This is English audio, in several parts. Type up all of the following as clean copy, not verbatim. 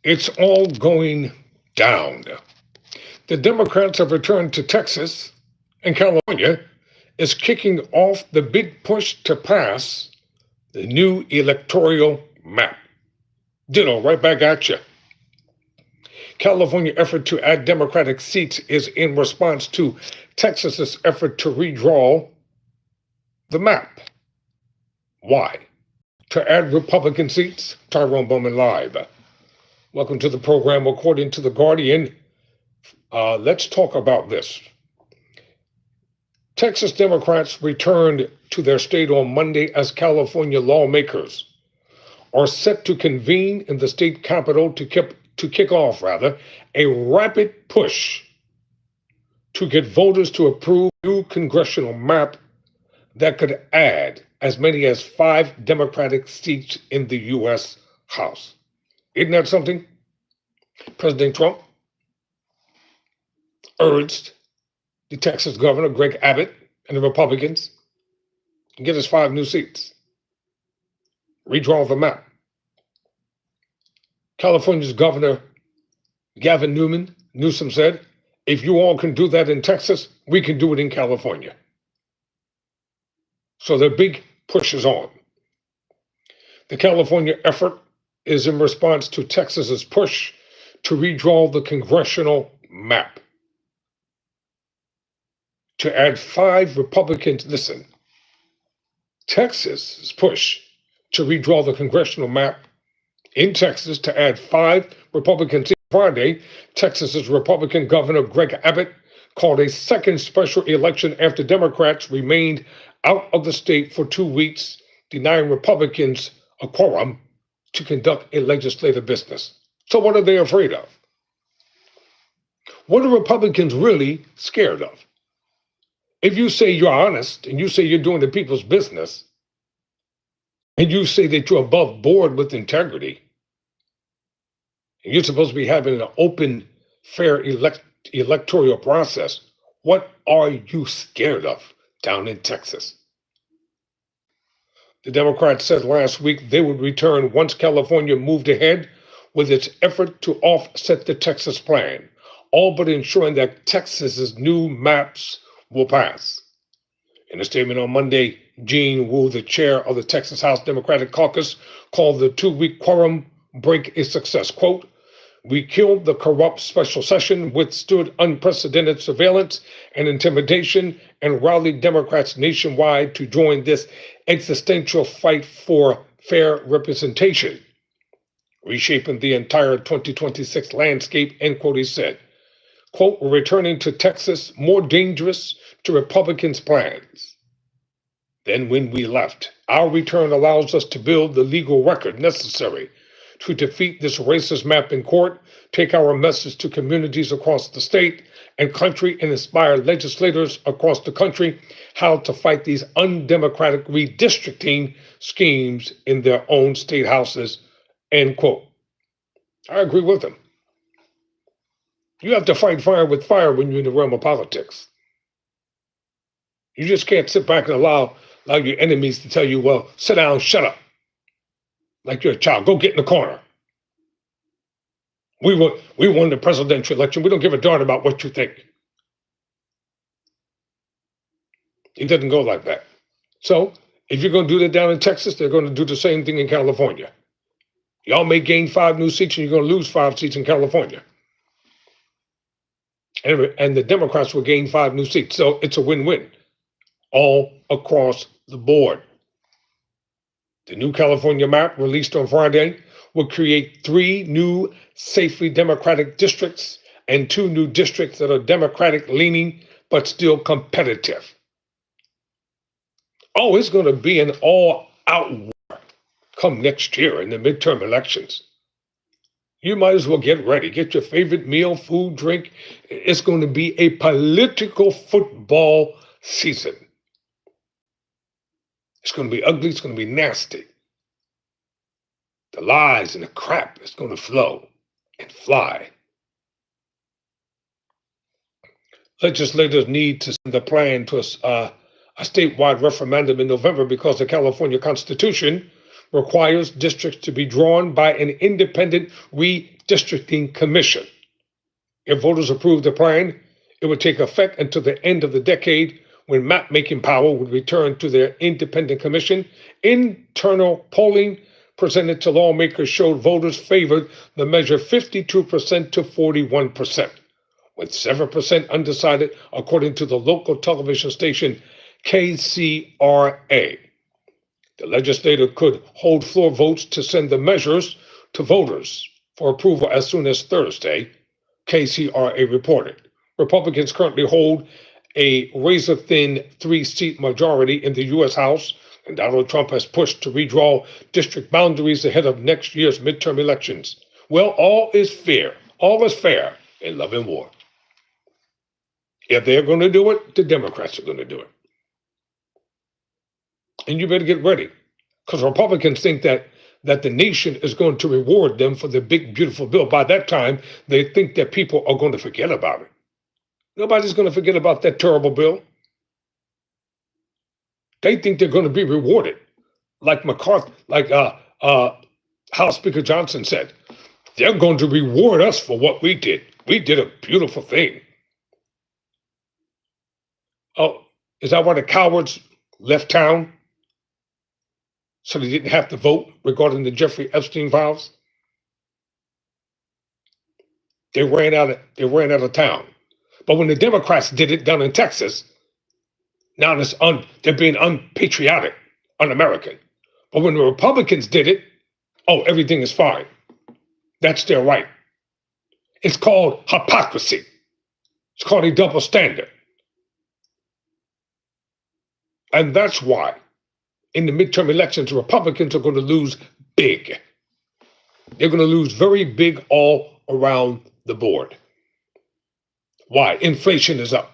It's all going down. The Democrats have returned to Texas, and California is kicking off the big push to pass the new electoral map. Ditto, right back at you. California's effort to add Democratic seats is in response to Texas's effort to redraw the map. Why? To add Republican seats? Tyrone Bowman live. Welcome to the program. According to The Guardian, let's talk about this. Texas Democrats returned to their state on Monday as California lawmakers are set to convene in the state capitol to kick off a rapid push to get voters to approve a new congressional map that could add as many as 5 Democratic seats in the U.S. House. Isn't that something? President Trump urged the Texas governor, Greg Abbott, and the Republicans to get us 5 new seats. Redraw the map. California's Governor Gavin Newsom said, if you all can do that in Texas, we can do it in California. So the big push is on. The California effort is in response to Texas's push to redraw the congressional map. To add 5 Republicans, listen, Texas's push to redraw the congressional map in Texas to add 5 Republicans. Friday, Texas's Republican Governor Greg Abbott called a second special election after Democrats remained out of the state for 2 weeks, denying Republicans a quorum to conduct a legislative business. So what are they afraid of? What are Republicans really scared of? If you say you're honest and you say you're doing the people's business and you say that you're above board with integrity, and you're supposed to be having an open, fair electoral process, what are you scared of down in Texas? The Democrats said last week they would return once California moved ahead with its effort to offset the Texas plan, all but ensuring that Texas's new maps will pass. In a statement on Monday, Jean Wu, the chair of the Texas House Democratic Caucus, called the 2-week quorum break a success. Quote, we killed the corrupt special session, withstood unprecedented surveillance and intimidation, and rallied Democrats nationwide to join this existential fight for fair representation, reshaping the entire 2026 landscape, end quote, he said. Quote, we're returning to Texas more dangerous to Republicans' plans than when we left. Our return allows us to build the legal record necessary to defeat this racist map in court, take our message to communities across the state and country, and inspire legislators across the country how to fight these undemocratic redistricting schemes in their own state houses, end quote. I agree with him. You have to fight fire with fire when you're in the realm of politics. You just can't sit back and allow your enemies to tell you, well, sit down, shut up. Like you're a child, go get in the corner. We won the presidential election. We don't give a darn about what you think. It doesn't go like that. So if you're going to do that down in Texas, they're going to do the same thing in California. Y'all may gain 5 new seats and you're going to lose 5 seats in California. And the Democrats will gain 5 new seats. So it's a win-win all across the board. The new California map released on Friday will create 3 new safely Democratic districts and 2 new districts that are Democratic leaning but still competitive. Oh, it's going to be an all-out war come next year in the midterm elections. You might as well get ready. Get your favorite meal, food, drink. It's going to be a political football season. It's going to be ugly. It's going to be nasty. The lies and the crap is going to flow and fly. Legislators need to send a plan to a statewide referendum in November because the California Constitution requires districts to be drawn by an independent redistricting commission. If voters approve the plan, it would take effect until the end of the decade when map-making power would return to their independent commission. Internal polling presented to lawmakers showed voters favored the measure 52% to 41%, with 7% undecided, according to the local television station KCRA. The legislature could hold floor votes to send the measures to voters for approval as soon as Thursday, KCRA reported. Republicans currently hold a razor-thin 3-seat majority in the U.S. House, and Donald Trump has pushed to redraw district boundaries ahead of next year's midterm elections. Well, all is fair in love and war. If they're going to do it, the Democrats are going to do it. And you better get ready, because Republicans think that the nation is going to reward them for the big, beautiful bill. By that time, they think that people are going to forget about it. Nobody's going to forget about that terrible bill. They think they're going to be rewarded, like House Speaker Johnson said. They're going to reward us for what we did. We did a beautiful thing. Oh, is that why the cowards left town? So they didn't have to vote regarding the Jeffrey Epstein files? They ran out of town. But when the Democrats did it down in Texas, now they're being unpatriotic, un-American. But when the Republicans did it, everything is fine. That's their right. It's called hypocrisy. It's called a double standard. And that's why in the midterm elections, Republicans are going to lose big. They're going to lose very big all around the board. Why? Inflation is up.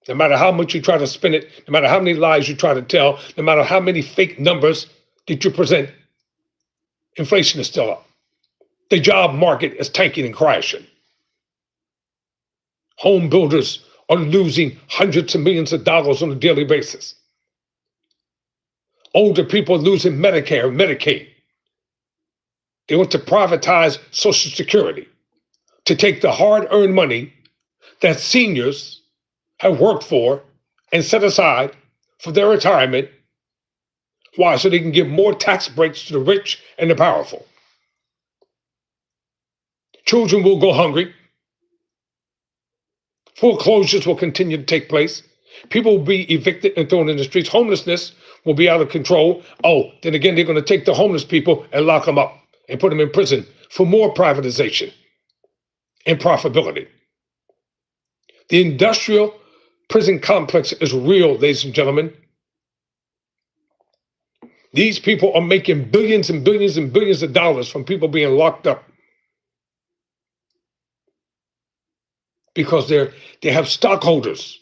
No matter how much you try to spin it, no matter how many lies you try to tell, no matter how many fake numbers that you present, inflation is still up. The job market is tanking and crashing. Home builders are losing hundreds of millions of dollars on a daily basis. Older people are losing Medicare and Medicaid. They want to privatize Social Security to take the hard-earned money that seniors have worked for and set aside for their retirement. Why? So they can give more tax breaks to the rich and the powerful. Children will go hungry. Foreclosures will continue to take place. People will be evicted and thrown in the streets. Homelessness will be out of control. Then again, they're going to take the homeless people and lock them up and put them in prison for more privatization and profitability. The industrial prison complex is real, ladies and gentlemen. These people are making billions and billions and billions of dollars from people being locked up because they have stockholders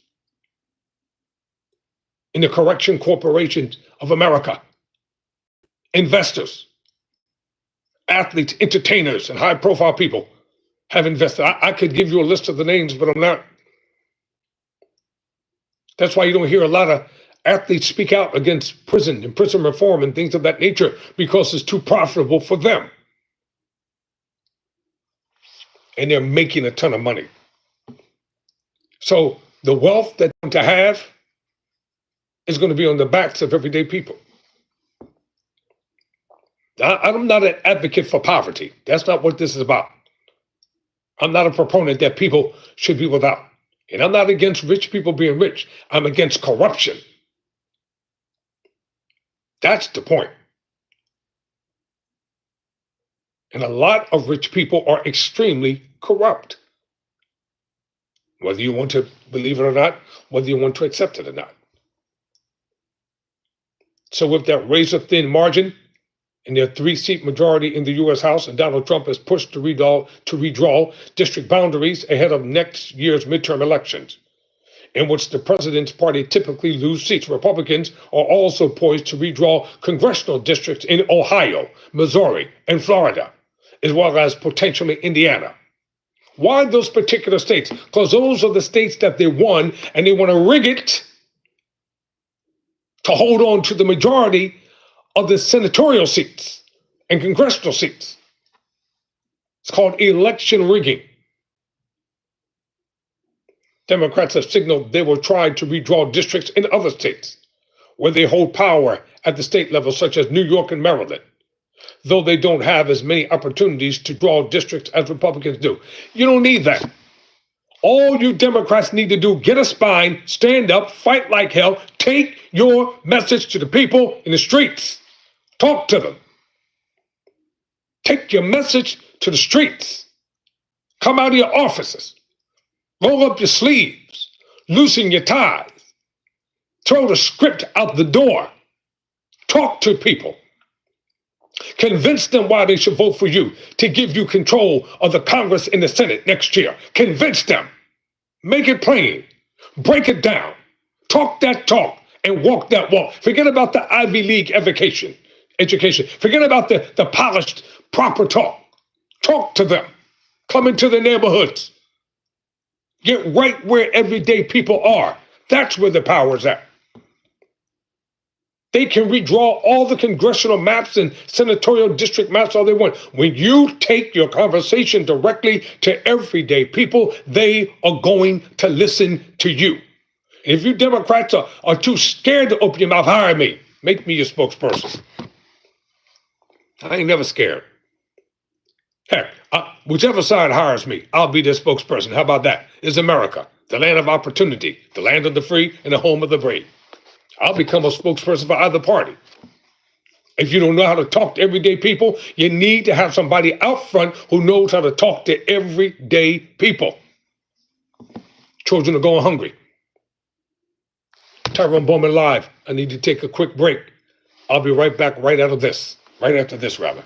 in the correction corporations of America, investors, athletes, entertainers, and high-profile people have invested. I could give you a list of the names, but I'm not. That's why you don't hear a lot of athletes speak out against prison and prison reform and things of that nature, because it's too profitable for them. And they're making a ton of money. So the wealth that they're going to have is going to be on the backs of everyday people. I'm not an advocate for poverty. That's not what this is about. I'm not a proponent that people should be without. And I'm not against rich people being rich. I'm against corruption. That's the point. And a lot of rich people are extremely corrupt. Whether you want to believe it or not, whether you want to accept it or not. So with that razor-thin margin and their 3-seat majority in the U.S. House, and Donald Trump has pushed to redraw district boundaries ahead of next year's midterm elections, in which the president's party typically lose seats. Republicans are also poised to redraw congressional districts in Ohio, Missouri, and Florida, as well as potentially Indiana. Why those particular states? Because those are the states that they won, and they want to rig it to hold on to the majority of the senatorial seats and congressional seats. It's called election rigging. Democrats have signaled they will try to redraw districts in other states where they hold power at the state level, such as New York and Maryland, though they don't have as many opportunities to draw districts as Republicans do. You don't need that. All you Democrats need to do, get a spine, stand up, fight like hell, take your message to the people in the streets. Talk to them. Take your message to the streets. Come out of your offices. Roll up your sleeves. Loosen your ties. Throw the script out the door. Talk to people. Convince them why they should vote for you to give you control of the Congress and the Senate next year. Convince them. Make it plain. Break it down. Talk that talk and walk that walk. Forget about the Ivy League education. Forget about the polished, proper talk. Talk to them. Come into the neighborhoods. Get right where everyday people are. That's where the power's at. They can redraw all the congressional maps and senatorial district maps all they want. When you take your conversation directly to everyday people, they are going to listen to you. And if you Democrats are too scared to open your mouth, hire me. Make me your spokesperson. I ain't never scared. Heck, whichever side hires me, I'll be their spokesperson. How about that? It's America, the land of opportunity, the land of the free, and the home of the brave. I'll become a spokesperson for either party. If you don't know how to talk to everyday people, you need to have somebody out front who knows how to talk to everyday people. Children are going hungry. Tyrone Bowman Live. I need to take a quick break. I'll be right back right after this, rather.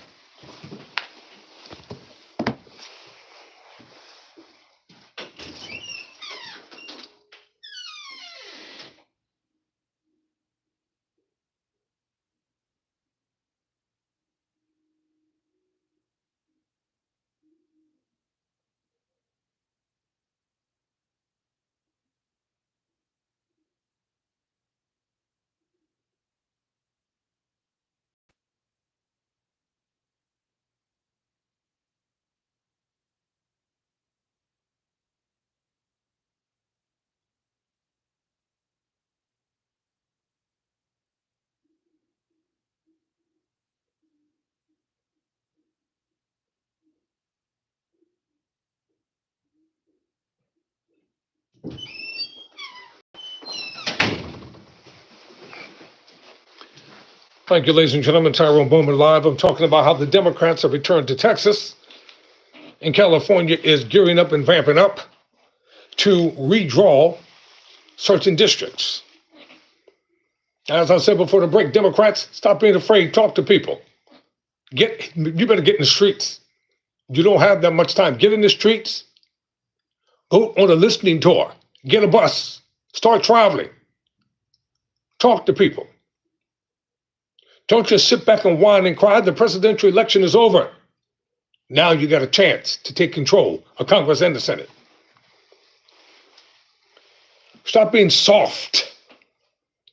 Thank you, ladies and gentlemen. Tyrone Bowman Live. I'm talking about how the Democrats have returned to Texas, and California is gearing up and vamping up to redraw certain districts. As I said before the break, Democrats, stop being afraid. Talk to people. You better get in the streets. You don't have that much time. Get in the streets. Go on a listening tour. Get a bus. Start traveling. Talk to people. Don't just sit back and whine and cry. The presidential election is over. Now you got a chance to take control of Congress and the Senate. Stop being soft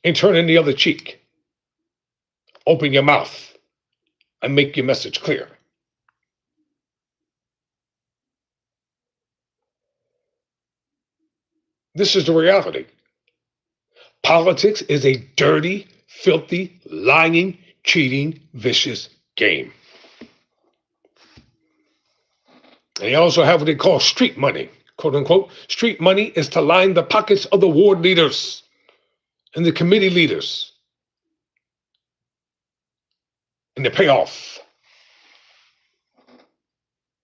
and turning the other cheek. Open your mouth and make your message clear. This is the reality. Politics is a dirty, filthy, lying, cheating, vicious game. They also have what they call street money, quote unquote. Street money is to line the pockets of the ward leaders and the committee leaders. And the payoff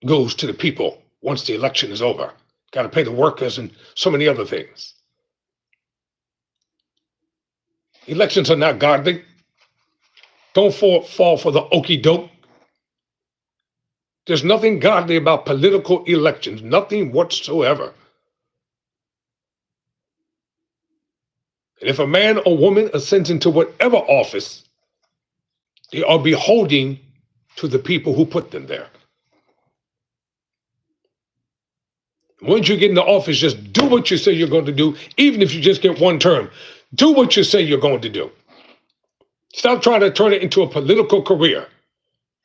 goes to the people once the election is over. Got to pay the workers and so many other things. Elections are not godly. Don't fall for the okie doke. There's nothing godly about political elections, nothing whatsoever. And if a man or woman ascends into whatever office, they are beholden to the people who put them there. Once you get in the office, just do what you say you're going to do, even if you just get one term. Do what you say you're going to do. Stop trying to turn it into a political career.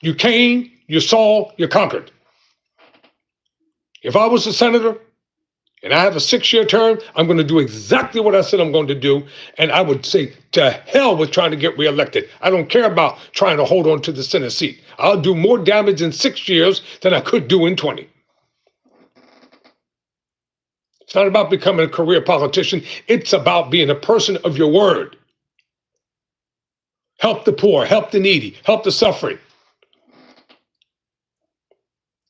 You came, you saw, you conquered. If I was a senator and I have a 6-year term, I'm going to do exactly what I said I'm going to do. And I would say to hell with trying to get reelected. I don't care about trying to hold on to the Senate seat. I'll do more damage in 6 years than I could do in 20. It's not about becoming a career politician. It's about being a person of your word. Help the poor, help the needy, help the suffering.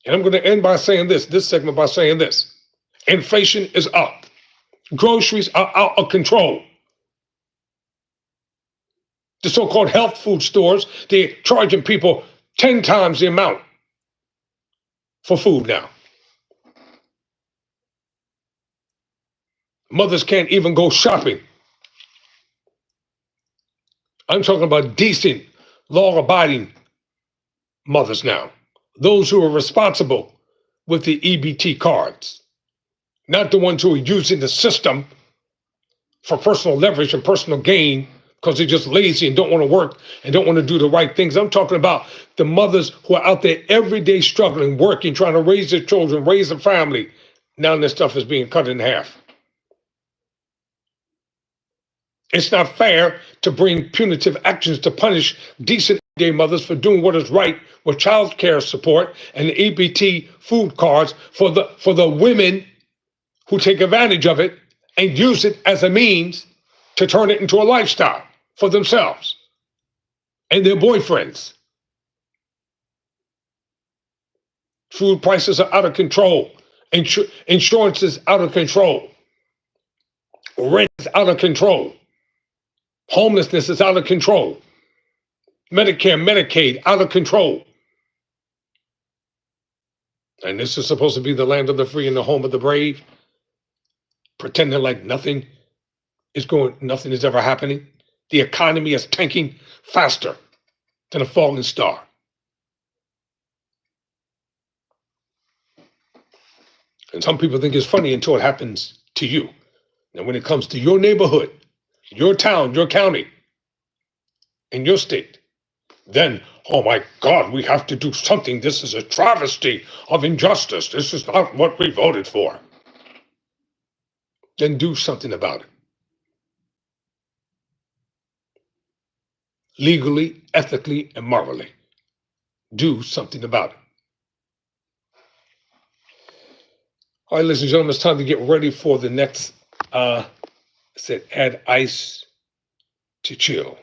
And I'm going to end by saying this segment by saying this. Inflation is up. Groceries are out of control. The so-called health food stores, they're charging people 10 times the amount for food now. Mothers can't even go shopping. I'm talking about decent, law-abiding mothers now. Those who are responsible with the EBT cards, not the ones who are using the system for personal leverage and personal gain because they're just lazy and don't want to work and don't want to do the right things. I'm talking about the mothers who are out there every day struggling, working, trying to raise their children, raise a family. Now this stuff is being cut in half. It's not fair to bring punitive actions to punish decent day mothers for doing what is right with child care support and the EBT food cards for the women who take advantage of it and use it as a means to turn it into a lifestyle for themselves and their boyfriends. Food prices are out of control. Insurance is out of control. Rent is out of control. Homelessness is out of control. Medicare, Medicaid, out of control. And this is supposed to be the land of the free and the home of the brave, pretending like nothing is ever happening. The economy is tanking faster than a falling star. And some people think it's funny until it happens to you. And when it comes to your neighborhood, your town, your county, and your state, then, oh my God, we have to do something. This is a travesty of injustice. This is not what we voted for. Then do something about it. Legally, ethically, and morally. Do something about it. All right, ladies and gentlemen, it's time to get ready for the next, add ice to chill.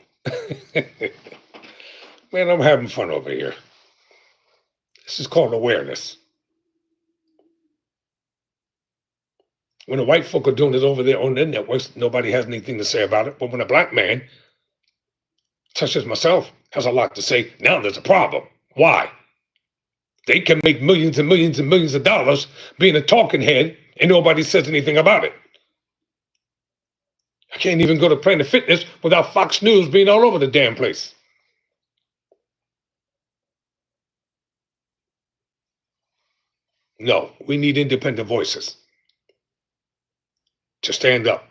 Man, I'm having fun over here. This is called awareness. When the white folk are doing it over there on their networks, nobody has anything to say about it. But when a black man, such as myself, has a lot to say, now there's a problem. Why? They can make millions and millions and millions of dollars being a talking head and nobody says anything about it. I can't even go to Planet Fitness without Fox News being all over the damn place. No, we need independent voices to stand up.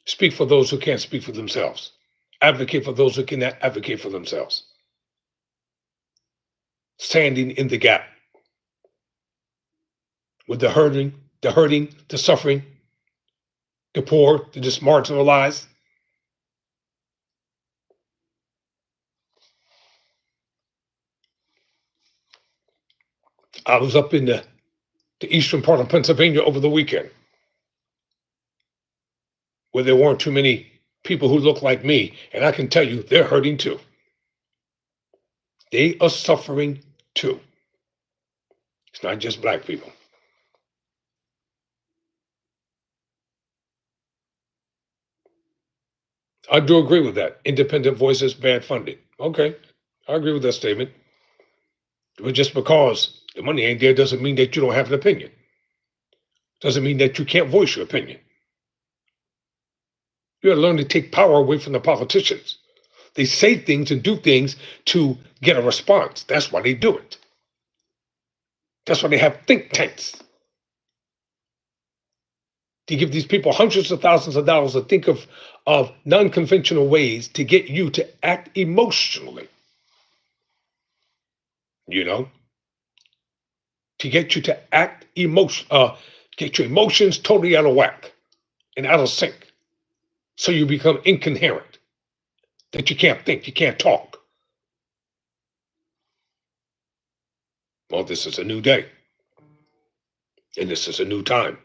Speak for those who can't speak for themselves. Advocate for those who cannot advocate for themselves. Standing in the gap with the hurting, the suffering, the poor, the marginalized. I was up in the eastern part of Pennsylvania over the weekend, where there weren't too many people who look like me, and I can tell you they're hurting too. They are suffering too. It's not just black people. I do agree with that. Independent voices, bad funding. Okay, I agree with that statement. But just because the money ain't there doesn't mean that you don't have an opinion. Doesn't mean that you can't voice your opinion. You gotta learn to take power away from the politicians. They say things and do things to get a response. That's why they do it. That's why they have think tanks. to give these people hundreds of thousands of dollars to think of non-conventional ways to get you to act emotionally, you know, to get you to get your emotions totally out of whack and out of sync. So you become incoherent, that you can't think, you can't talk. Well, this is a new day, and this is a new time.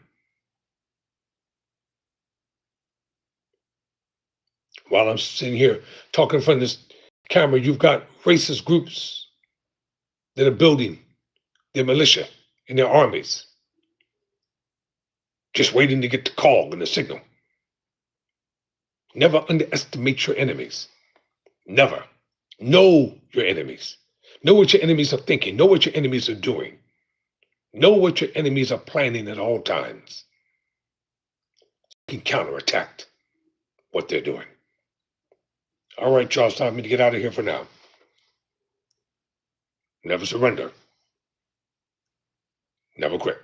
While I'm sitting here talking in front of this camera, you've got racist groups that are building their militia and their armies, just waiting to get the call and the signal. Never underestimate your enemies. Never. Know your enemies. Know what your enemies are thinking. Know what your enemies are doing. Know what your enemies are planning at all times. You can counterattack what they're doing. All right, Charles, time for me to get out of here for now. Never surrender. Never quit.